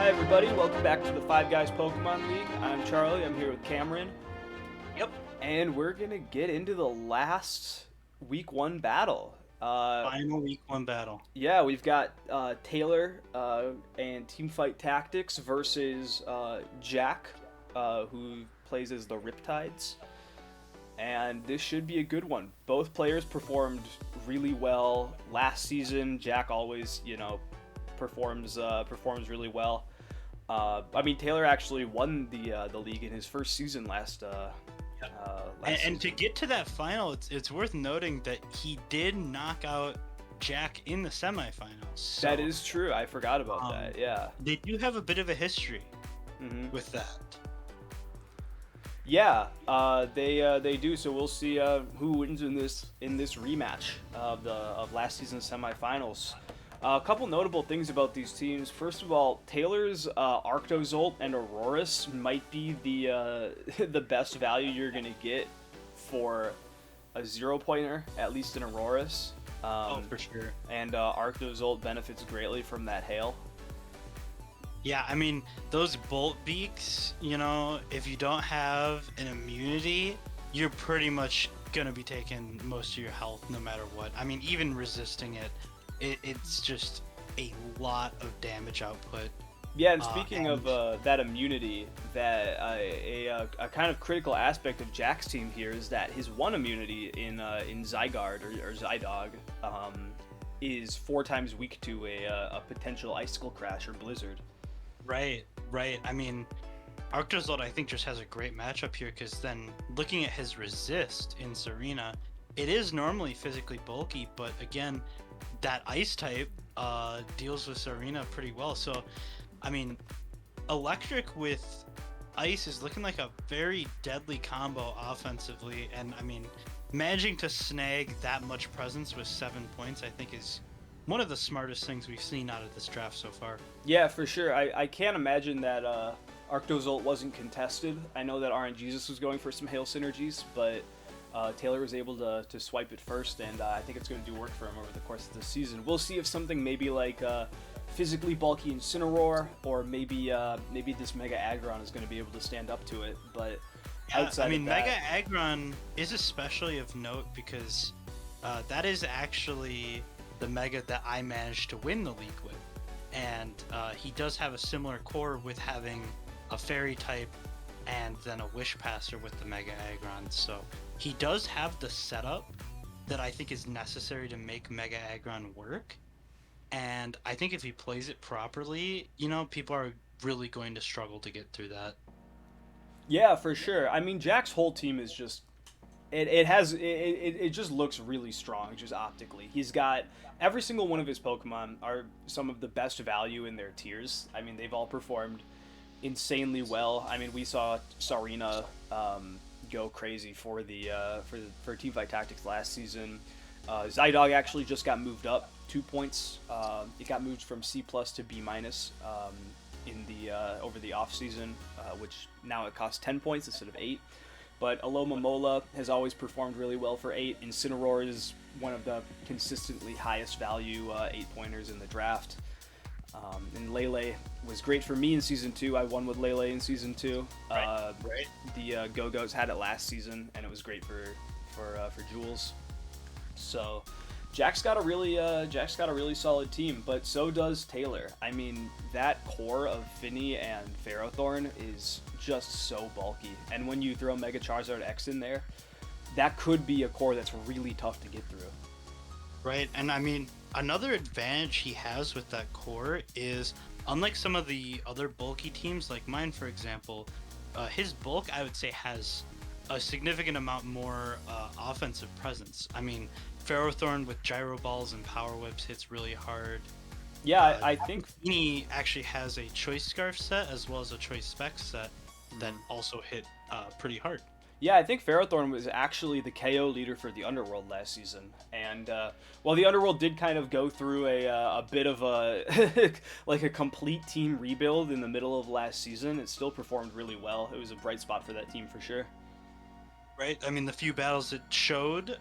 everybody, welcome back to the Five Guys Pokemon League. I'm Charlie, I'm here with Cameron. Yep. And we're going to get into the last Week 1 battle. Final week one battle. Yeah, we've got Taylor and Teamfight Tactics versus Jack, who plays as the Riptides. And this should be a good one. Both players performed really well last season. Jack always, performs really well. Taylor actually won the league in his first season last. And to get to that final, it's worth noting that he did knock out Jack in the semifinals. So, that is true. I forgot about that. Yeah. They do have a bit of a history with that. Yeah, they do. So we'll see who wins in this rematch of last season's semifinals. A couple notable things about these teams. First of all, Taylor's Arctozolt and Aurorus might be the the best value you're gonna get for a 0-pointer, at least in Aurorus. For sure. And Arctozolt benefits greatly from that hail. Yeah, I mean, those Bolt Beaks, if you don't have an immunity, you're pretty much going to be taking most of your health no matter what. I mean, even resisting it's just a lot of damage output. Yeah, and speaking of that immunity, that a kind of critical aspect of Jack's team here is that his one immunity in Zygarde or Zydog is 4 times weak to a potential Icicle Crash or Blizzard. Right. I mean, Arctozolt I think just has a great matchup here because then looking at his resist in Serena, it is normally physically bulky, but again, that Ice type deals with Serena pretty well. So, I mean, Electric with Ice is looking like a very deadly combo offensively, and I mean, managing to snag that much presence with 7 points I think is one of the smartest things we've seen out of this draft so far. Yeah, for sure. I can't imagine that Arctozolt wasn't contested. I know that RNGesus was going for some hail synergies, but Taylor was able to swipe it first, and I think it's going to do work for him over the course of the season. We'll see if something maybe like physically bulky Incineroar, or maybe this Mega Aggron is going to be able to stand up to it. But outside of that, Mega Aggron is especially of note because that is actually the Mega that I managed to win the league with, and he does have a similar core with having a Fairy type and then a Wish Passer with the Mega Aggron. So he does have the setup that I think is necessary to make Mega Aggron work, and I think if he plays it properly, people are really going to struggle to get through that. Yeah, for sure. I mean, Jack's whole team is just it just looks really strong, just optically. He's got every single one of his Pokemon are some of the best value in their tiers. I mean, they've all performed insanely well. I mean, we saw Serena go crazy for Teamfight Tactics last season. Zydog actually just got moved up 2 points. It got moved from C+ to B- in the over the off season, which now it costs 10 points instead of 8. But Alomomola has always performed really well for 8. Incineroar is one of the consistently highest value 8-pointers in the draft. And Lele was great for me in Season 2. I won with Lele in Season 2. Right. The Go-Go's had it last season, and it was great for Jules. So Jack's got a really solid team, but so does Taylor. I mean, that core of Finny and Ferrothorn is just so bulky, and when you throw Mega Charizard X in there, that could be a core that's really tough to get through. Right, and I mean, another advantage he has with that core is, unlike some of the other bulky teams like mine, for example, his bulk, I would say, has a significant amount more offensive presence. I mean, Ferrothorn with Gyro Balls and Power Whips hits really hard. Yeah, I think Fini actually has a Choice Scarf set as well as a Choice Spec set that also hit pretty hard. Yeah, I think Ferrothorn was actually the KO leader for the Underworld last season, and while the Underworld did kind of go through a bit of a like a complete team rebuild in the middle of last season, it still performed really well. It was a bright spot for that team for sure. Right, I mean, the few battles it showed,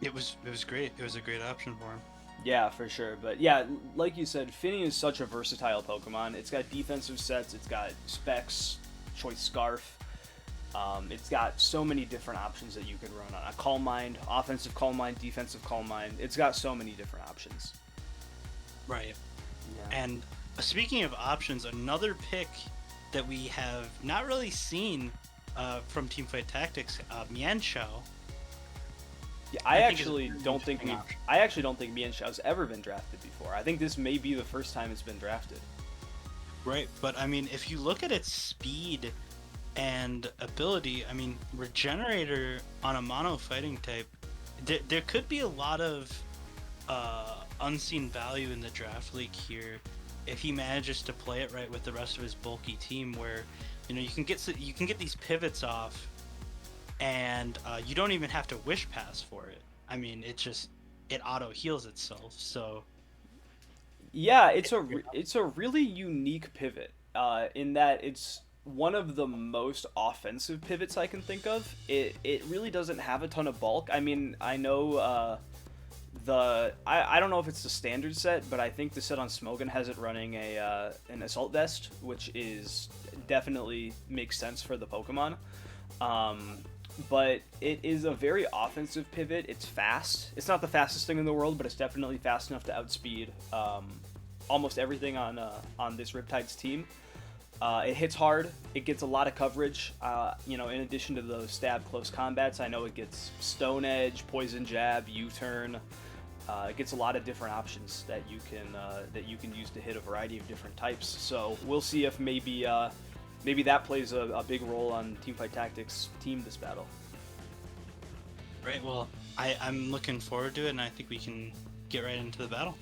it was great. It was a great option for him. Yeah, for sure. But yeah, like you said, Finny is such a versatile Pokemon. It's got defensive sets, it's got specs, choice scarf. It's got so many different options that you can run on a Calm Mind, offensive Calm Mind, defensive Calm Mind. It's got so many different options. Right. Yeah. And speaking of options, another pick that we have not really seen from Teamfight Tactics, Mienshao. Yeah, I I think is a actually really don't think interesting option. I actually don't think Mienshau's ever been drafted before. I think this may be the first time it's been drafted. Right, but I mean, if you look at its speed and ability, I mean, Regenerator on a mono fighting type, there could be a lot of unseen value in the draft league here if he manages to play it right with the rest of his bulky team, where you can get these pivots off, and you don't even have to wish pass for it. I mean, it auto heals itself. So Yeah, it's a really unique pivot in that it's one of the most offensive pivots I can think of. It really doesn't have a ton of bulk. I mean, I know I don't know if it's the standard set, but I think the set on Smogon has it running an assault vest, which is definitely makes sense for the Pokemon. But it is a very offensive pivot. It's fast. It's not the fastest thing in the world, but it's definitely fast enough to outspeed almost everything on this Riptides team. It hits hard. It gets a lot of coverage. In addition to those stab close combats, I know it gets Stone Edge, Poison Jab, U-turn. It gets a lot of different options that you can use to hit a variety of different types. So we'll see if maybe that plays a big role on Teamfight Tactics team this battle. right, well, I'm looking forward to it, and I think we can get right into the battle.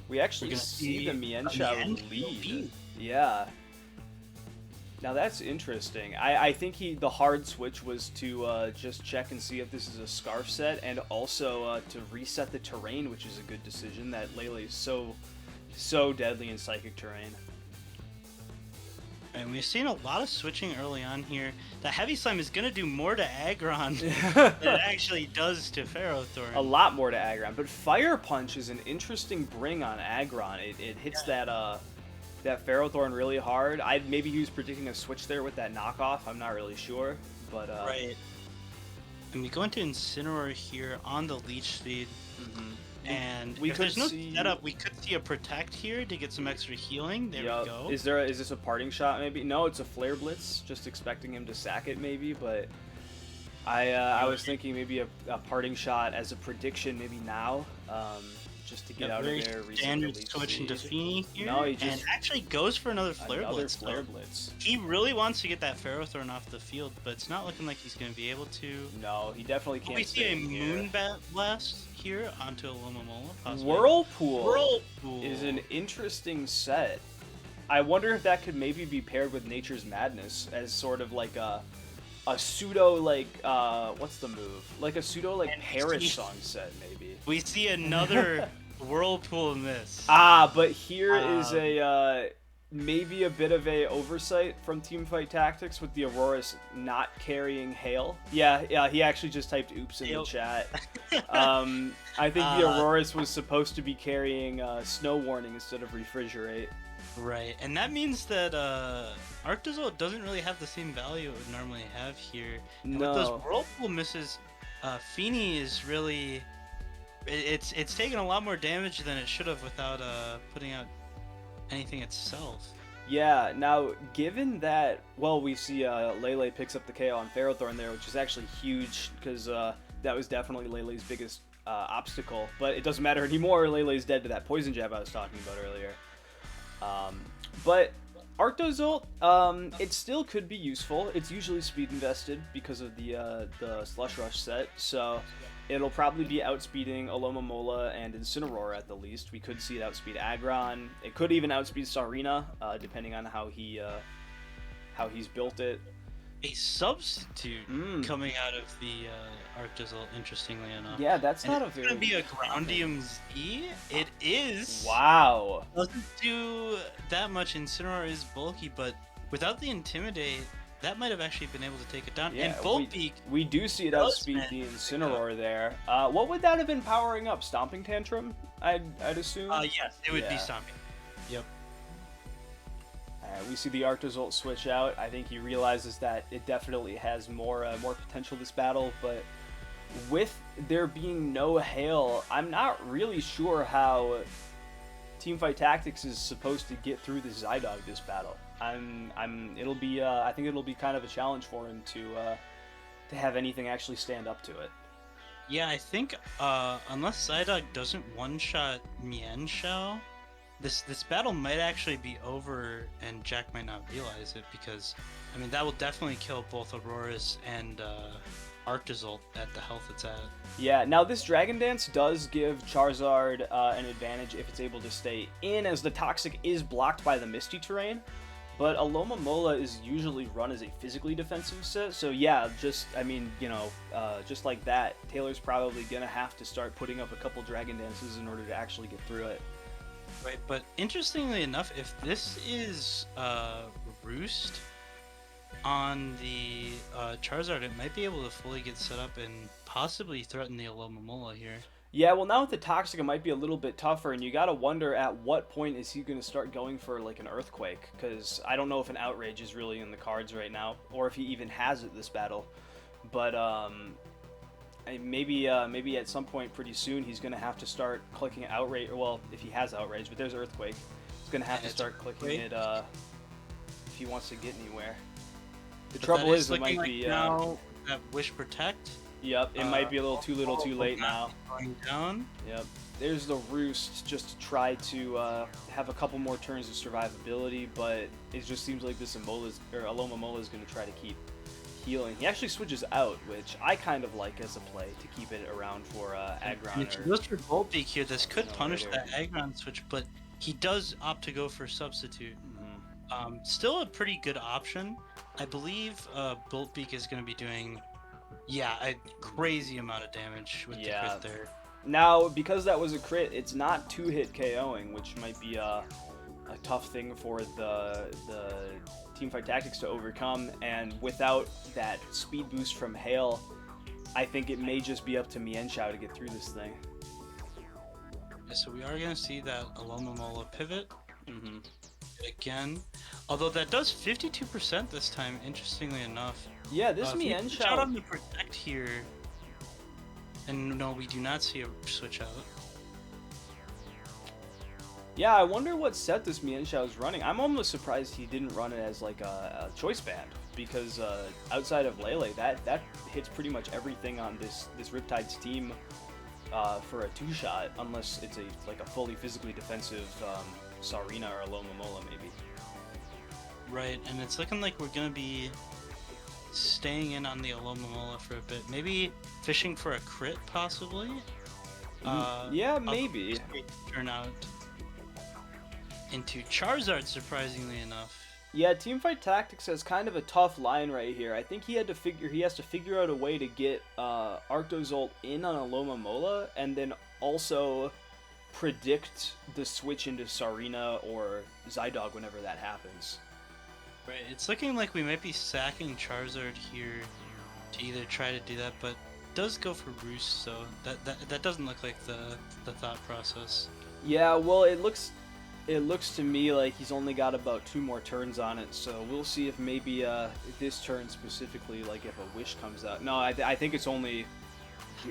We actually We're gonna see the see Mienshao Mienshao lead. lead. Yeah. Now that's interesting. I think the hard switch was to just check and see if this is a Scarf set, and also to reset the terrain, which is a good decision. That Lele is so deadly in Psychic terrain. And we've seen a lot of switching early on here. The Heavy Slime is going to do more to Aggron than it actually does to Ferrothorn. A lot more to Aggron, but Fire Punch is an interesting bring on Aggron. It hits that Ferrothorn really hard. Maybe he was predicting a switch there with that knockoff. I'm not really sure, but Right. And we go into Incineroar here on the Leech Speed. mhm. And We if could there's no see- setup, we could see a Protect here to get some extra healing. There Yup. we go. Is this a parting shot? Maybe no. It's a Flare Blitz. Just expecting him to sack it, maybe. But I was thinking maybe a parting shot as a prediction, maybe now, just to get out of very there. reset the standard Leech switch into Speed. Feeny here. No, he just- and actually goes for another Flare Another Blitz. Flare though. Blitz. He really wants to get that Ferrothorn off the field, but it's not looking like he's going to be able to. No, he definitely can't. We see stay a in here. Moon Blast here onto a Lomomola, possibly. Whirlpool Whirlpool is an interesting set. I wonder if that could maybe be paired with Nature's Madness as sort of like a pseudo what's the move? Like a pseudo And Parrish see- song set maybe. We see another Whirlpool in this. But here is maybe a bit of a oversight from Teamfight Tactics with the Auroras not carrying Hail. Yeah, he actually just typed oops in Hail. the chat. I think the Auroras was supposed to be carrying Snow Warning instead of Refrigerate. Right, and that means that Arctozolt doesn't really have the same value it would normally have here. And No. with those Whirlpool misses, Feeny is really... It's taken a lot more damage than it should have without putting out anything itself. Yeah, now, given that, well, we see Lele picks up the KO on Ferrothorn there, which is actually huge, because that was definitely Lele's biggest obstacle, but it doesn't matter anymore. Lele's dead to that Poison Jab I was talking about earlier. But Arctozolt, it still could be useful. It's usually speed invested because of the Slush Rush set, so it'll probably be outspeeding Alomomola and Incineroar at the least. We could see it outspeed Aggron. It could even outspeed Sarina, depending on how he's built it. A substitute Mm. coming out of the Arctozolt, interestingly enough. Yeah, that's And not a it's very... gonna be a Groundium Z. It is. Wow. Doesn't do that much. Incineroar is bulky, but without the Intimidate, that might have actually been able to take it down. Yeah, And Volbeat we do see it does outspeed the manage to Incineroar there. What would that have been powering up? Stomping Tantrum, I'd assume? yes, it would be Yeah. Stomping. Yep. We see the Arctozolt switch out. I think he realizes that it definitely has more potential this battle, but with there being no Hail, I'm not really sure how Teamfight Tactics is supposed to get through the Zydog this battle. It'll be I think it'll be kind of a challenge for him to have anything actually stand up to it. Yeah, I think unless Psyduck doesn't one-shot Mienshao, this battle might actually be over, and Jack might not realize it, because I mean that will definitely kill both Auroras and Arctozolt at the health it's at. Yeah, now this Dragon Dance does give Charizard an advantage if it's able to stay in, as the Toxic is blocked by the Misty Terrain. But Alomomola is usually run as a physically defensive set, so yeah, just like that, Taylor's probably gonna have to start putting up a couple Dragon Dances in order to actually get through it. Right, but interestingly enough, if this is Roost on the Charizard, it might be able to fully get set up and possibly threaten the Alomomola here. Yeah, well, now with the Toxic, it might be a little bit tougher, and you gotta wonder at what point is he gonna start going for like an Earthquake, because I don't know if an Outrage is really in the cards right now, or if he even has it this battle. But maybe at some point pretty soon he's gonna have to start clicking Outrage. Well, if he has Outrage, but there's Earthquake, he's gonna have to start clicking it if he wants to get anywhere. The trouble is it might be now that Wish Protect. Yep, it might be a little too little too late now. Going down. Yep. There's the Roost just to try to have a couple more turns of survivability, but it just seems like this Alomomola is going to try to keep healing. He actually switches out, which I kind of like as a play to keep it around for Aggron. If he goes for Volbeat here, this could punish that Aggron switch, but he does opt to go for Substitute. Mm-hmm. Still a pretty good option. I believe Volbeat is going to be doing a crazy amount of damage with the crit there. Now, because that was a crit, it's not 2-hit KOing, which might be a tough thing for the Teamfight Tactics to overcome, and without that speed boost from Hail, I think it may just be up to Mienshao to get through this thing. Yeah, so we are going to see that Alomomola pivot. Mm-hmm. Again, although that does 52% this time, interestingly enough. Yeah, this Mienshao... Switch out on the Protect here, and no, we do not see a switch out. Yeah, I wonder what set this Mienshao is running. I'm almost surprised he didn't run it as like a choice band, because outside of Lele, that hits pretty much everything on this Riptides team for a 2-shot, unless it's a fully physically defensive Sarina or Alomomola maybe. Right, and it's looking like we're gonna be staying in on the Alomomola for a bit. Maybe fishing for a crit, possibly? Yeah, maybe. Turn out into Charizard, surprisingly enough. Yeah, Teamfight Tactics has kind of a tough line right here. I think he has to figure out a way to get Arctozolt in on Alomomola, and then also predict the switch into Sarina or Zydog whenever that happens. Right, it's looking like we might be sacking Charizard here to either try to do that, but it does go for Roost, so that doesn't look like the thought process. Yeah, well, it looks to me like he's only got about 2 more turns on it, so we'll see if maybe this turn specifically, like if a Wish comes out. No, I think it's only...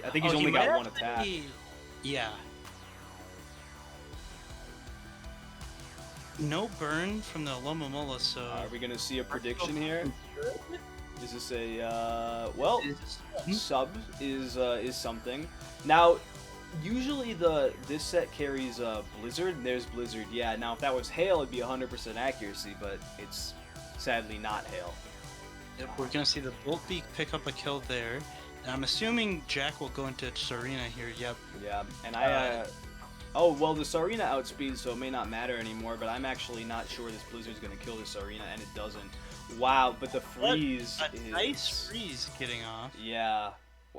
I think he's only got 1 attack. Yeah. No burn from the Alomomola, so... Are we going to see a prediction here? Is this a... sub is something. Now, usually this set carries Blizzard, and there's Blizzard, yeah. Now, if that was Hail, it'd be 100% accuracy, but it's sadly not Hail. Yep, we're going to see the Volbeat pick up a kill there. And I'm assuming Jack will go into Sarina here, yep. Yeah, and oh, well, the Sarina outspeeds, so it may not matter anymore, but I'm actually not sure this Blizzard's going to kill the Sarina, and it doesn't. Wow, but the freeze is... nice freeze getting off. Yeah,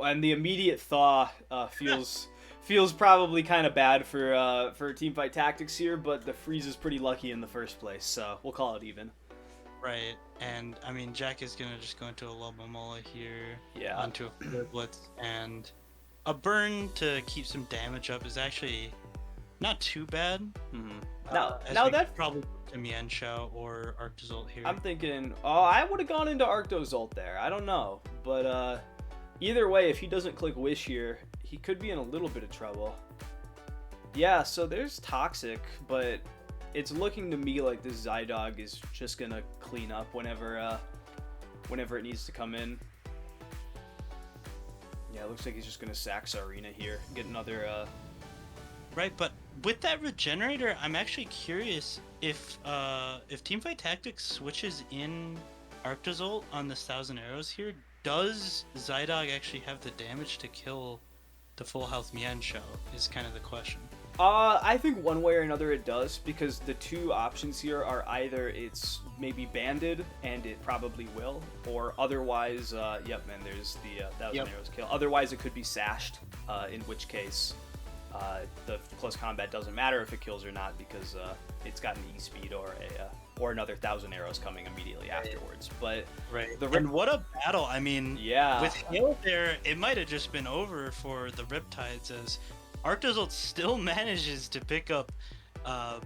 and the immediate thaw feels probably kind of bad for Teamfight Tactics here, but the freeze is pretty lucky in the first place, so we'll call it even. Right, and I mean Jack is gonna just go into a Lomomola here, Yeah. onto a Flare Blitz, and a burn to keep some damage up is actually not too bad. Hmm. As Now we that could probably put to Mienshao or Arctozolt here. I'm thinking, oh, I would have gone into Arctozolt there. I don't know, but either way, if he doesn't click Wish here, he could be in a little bit of trouble. Yeah, so there's Toxic, but it's looking to me like this Zydog is just gonna clean up whenever it needs to come in. Yeah, it looks like he's just gonna sack Sarina here, get another. Right, but with that Regenerator, I'm actually curious if Teamfight Tactics switches in Arctozolt on this 1,000 arrows here, does Zydog actually have the damage to kill the full health Mienshao is kind of the question. I think one way or another it does, because the two options here are either it's maybe banded, and it probably will, or otherwise, yep, man, there's the 1,000 arrows kill. Otherwise, it could be sashed, in which case the close combat doesn't matter if it kills or not, because it's got an E-speed or another 1,000 arrows coming immediately afterwards. But and what a battle! I mean, yeah, with Hail there, it might have just been over for the Riptides, as Arctozolt still manages to pick up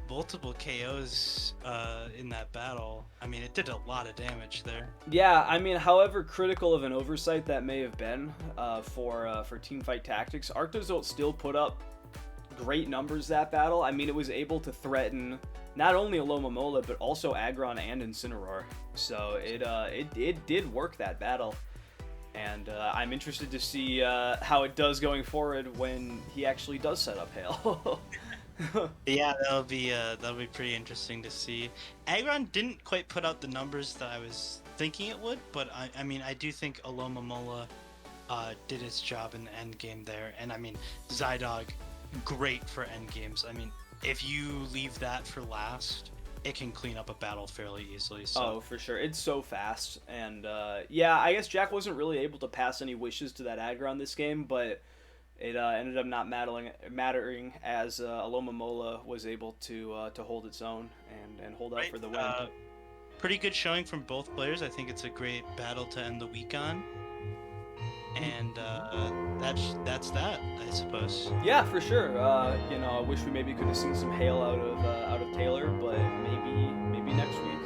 multiple KOs in that battle. I mean, it did a lot of damage there. Yeah, I mean, however critical of an oversight that may have been for Teamfight Tactics, Arctozolt still put up great numbers that battle. I mean, it was able to threaten not only Alomomola, but also Aggron and Incineroar. So it did work that battle. And I'm interested to see how it does going forward when he actually does set up Hail. Yeah, that'll be pretty interesting to see. Aggron didn't quite put out the numbers that I was thinking it would, but I mean, I do think Alomomola did its job in the end game there. And I mean, Zydog, great for end games. I mean, if you leave that for last, it can clean up a battle fairly easily. So. Oh, for sure. It's so fast. And yeah, I guess Jack wasn't really able to pass any wishes to that Aggron this game, but it ended up not mattering as Alomomola was able to hold its own and hold out for the win. Pretty good showing from both players. I think it's a great battle to end the week on. And that's that, I suppose. Yeah, for sure. You know, I wish we maybe could have seen some Hail out of Taylor, but maybe next week.